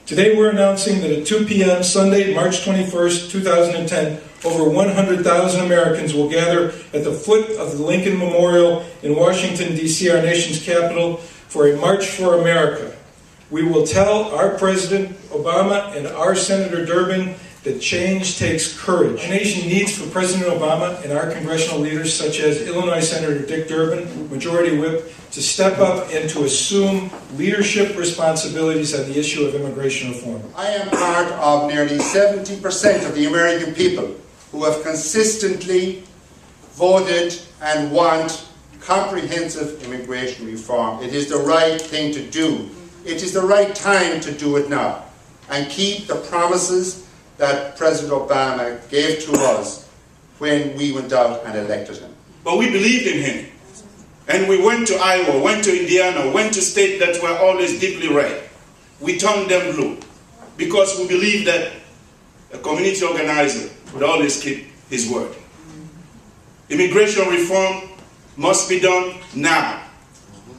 Today we're announcing that at 2 p.m. Sunday, March 21st, 2010, over 100,000 Americans will gather at the foot of the Lincoln Memorial in Washington, D.C., our nation's capital, for a March for America. We will tell our President Obama and our Senator Durbin that change takes courage. Our nation needs for President Obama and our congressional leaders, such as Illinois Senator Dick Durbin, Majority Whip, to step up and to assume leadership responsibilities on the issue of immigration reform. I am part of nearly 70% of the American people who have consistently voted and want comprehensive immigration reform. It is the right thing to do. It is the right time to do it now and keep the promises that President Obama gave to us when we went out and elected him. But we believed in him. And we went to Iowa, went to Indiana, went to states that were always deeply red. We turned them blue because we believed that a community organizer would always keep his word. Immigration reform must be done now.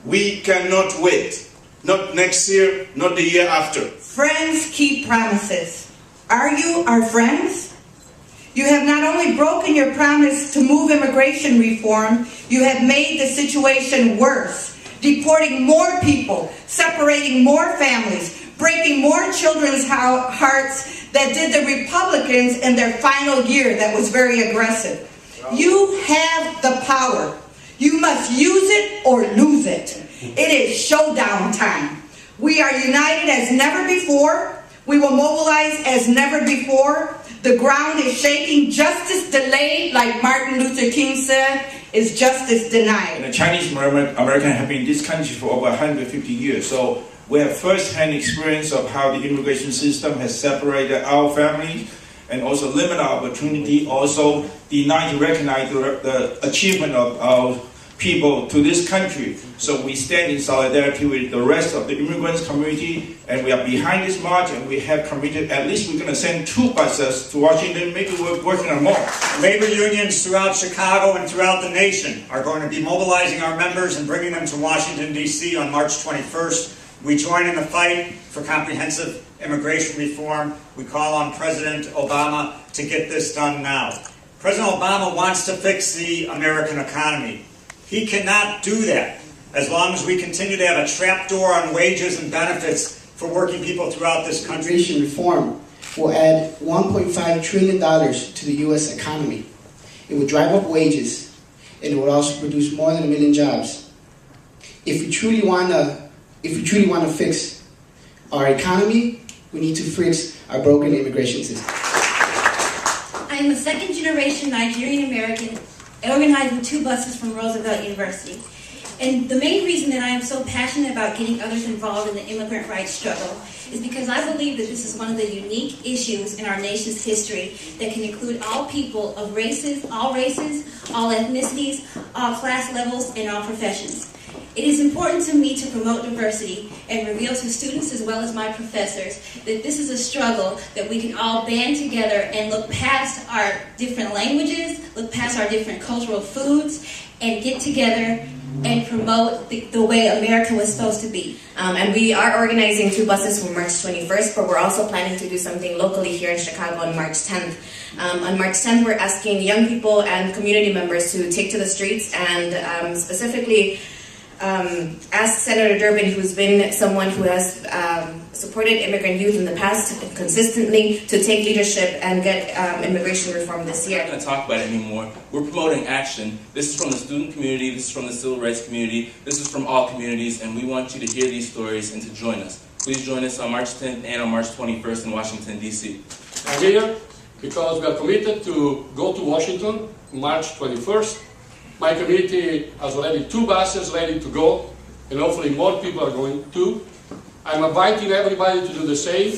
We cannot wait. Not next year, not the year after. Friends keep promises. Are you our friends? You have not only broken your promise to move immigration reform, you have made the situation worse, deporting more people, separating more families, breaking more children's hearts that did the Republicans in their final year that was very aggressive. You have the power. You must use it or lose it. It is showdown time. We are united as never before. We will mobilize as never before. The ground is shaking. Justice delayed, like Martin Luther King said, is justice denied. And the Chinese American have been in this country for over 150 years. So we have first-hand experience of how the immigration system has separated our families and also limited our opportunity, also denied to recognize the achievement of our people to this country. So we stand in solidarity with the rest of the immigrants community, and we are behind this march, and we have committed, at least we're going to send 2 buses to Washington, maybe we're working on more. Labor unions throughout Chicago and throughout the nation are going to be mobilizing our members and bringing them to Washington, D.C. on March 21st. We join in the fight for comprehensive immigration reform. We call on President Obama to get this done now. President Obama wants to fix the American economy. He cannot do that as long as we continue to have a trapdoor on wages and benefits for working people throughout this country. Immigration reform will add $1.5 trillion to the U.S. economy. It will drive up wages, and it will also produce more than 1 million jobs. If we truly want to fix our economy, we need to fix our broken immigration system. I am a second-generation Nigerian American organizing 2 buses from Roosevelt University. And the main reason that I am so passionate about getting others involved in the immigrant rights struggle is because I believe that this is one of the unique issues in our nation's history that can include all people of races, all ethnicities, all class levels, and all professions. It is important to me to promote diversity and reveal to students as well as my professors that this is a struggle that we can all band together and look past our different languages, look past our different cultural foods, and get together and promote the way America was supposed to be. And we are organizing 2 buses for March 21st, but we're also planning to do something locally here in Chicago on March 10th. On March 10th, we're asking young people and community members to take to the streets and specifically ask Senator Durbin, who's been someone who has supported immigrant youth in the past consistently, to take leadership and get immigration reform this year. We're not going to talk about it anymore. We're promoting action. This is from the student community, this is from the civil rights community, this is from all communities, and we want you to hear these stories and to join us. Please join us on March 10th and on March 21st in Washington, D.C. I'm here because we are committed to go to Washington March 21st. My community has already 2 buses ready to go, and hopefully more people are going too. I'm inviting everybody to do the same,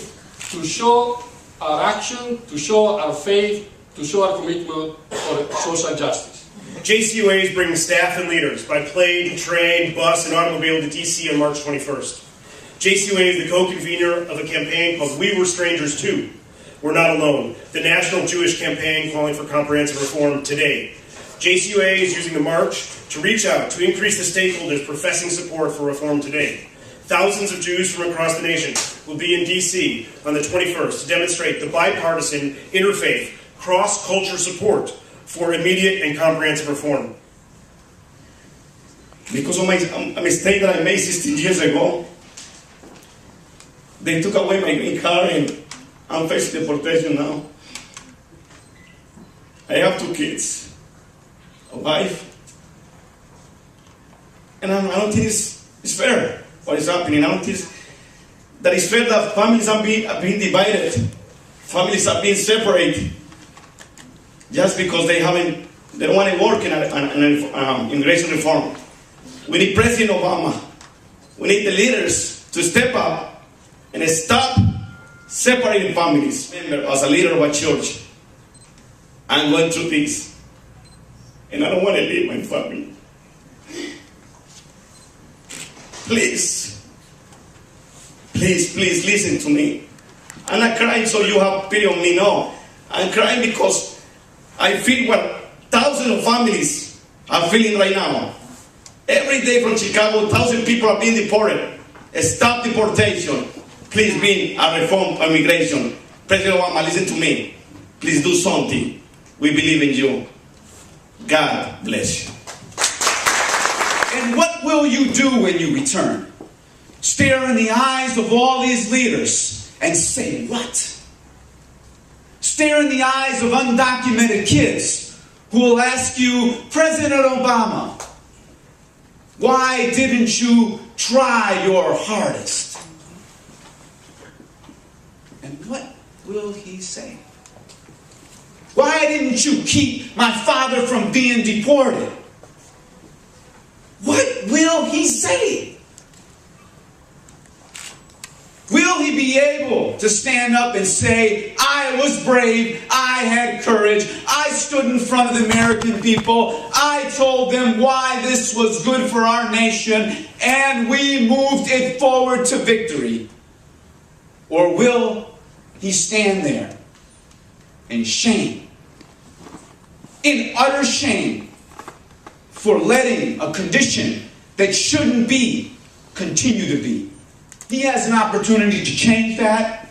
to show our action, to show our faith, to show our commitment for social justice. JCUA is bringing staff and leaders by plane, train, bus, and automobile to DC on March 21st. JCUA is the co-convener of a campaign called We Were Strangers Too. We're not alone. The National Jewish Campaign calling for comprehensive reform today. JCUA is using the march to reach out to increase the stakeholders professing support for reform today. thousands of Jews from across the nation will be in D.C. on the 21st to demonstrate the bipartisan, interfaith, cross-culture support for immediate and comprehensive reform. Because of a mistake that I made 16 years ago, they took away my green card and I'm facing deportation now. I have 2 kids, a wife, and I don't think it's fair what is happening. I don't think that it's fair that families are being divided, families are being separated, just because they don't want to work in an immigration reform. We need President Obama. We need the leaders to step up and stop separating families. As a leader of a church, I'm going through this, and I don't want to leave my family. Please, please, please listen to me. I'm not crying so you have pity on me, no. I'm crying because I feel what thousands of families are feeling right now. Every day from Chicago, 1,000 people are being deported. Stop deportation. Please bring a reform on immigration. President Obama, listen to me. Please do something. We believe in you. God bless you. And what will you do when you return? Stare in the eyes of all these leaders and say what? Stare in the eyes of undocumented kids who will ask you, President Obama, why didn't you try your hardest? And what will he say? Why didn't you keep my father from being deported? What will he say? Will he be able to stand up and say, I was brave, I had courage, I stood in front of the American people, I told them why this was good for our nation, and we moved it forward to victory? Or will he stand there in shame, in utter shame, for letting a condition that shouldn't be continue to be? He has an opportunity to change that.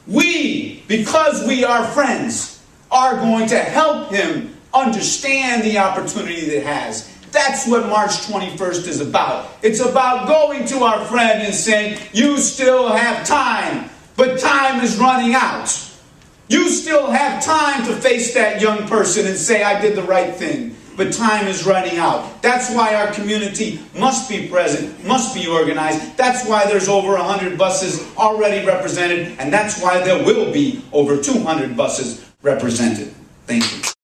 We, because we are friends, are going to help him understand the opportunity that has. That's what March 21st is about. It's about going to our friend and saying, you still have time, but time is running out. You still have time to face that young person and say, I did the right thing. But time is running out. That's why our community must be present, must be organized. That's why there's over 100 buses already represented, and that's why there will be over 200 buses represented. Thank you.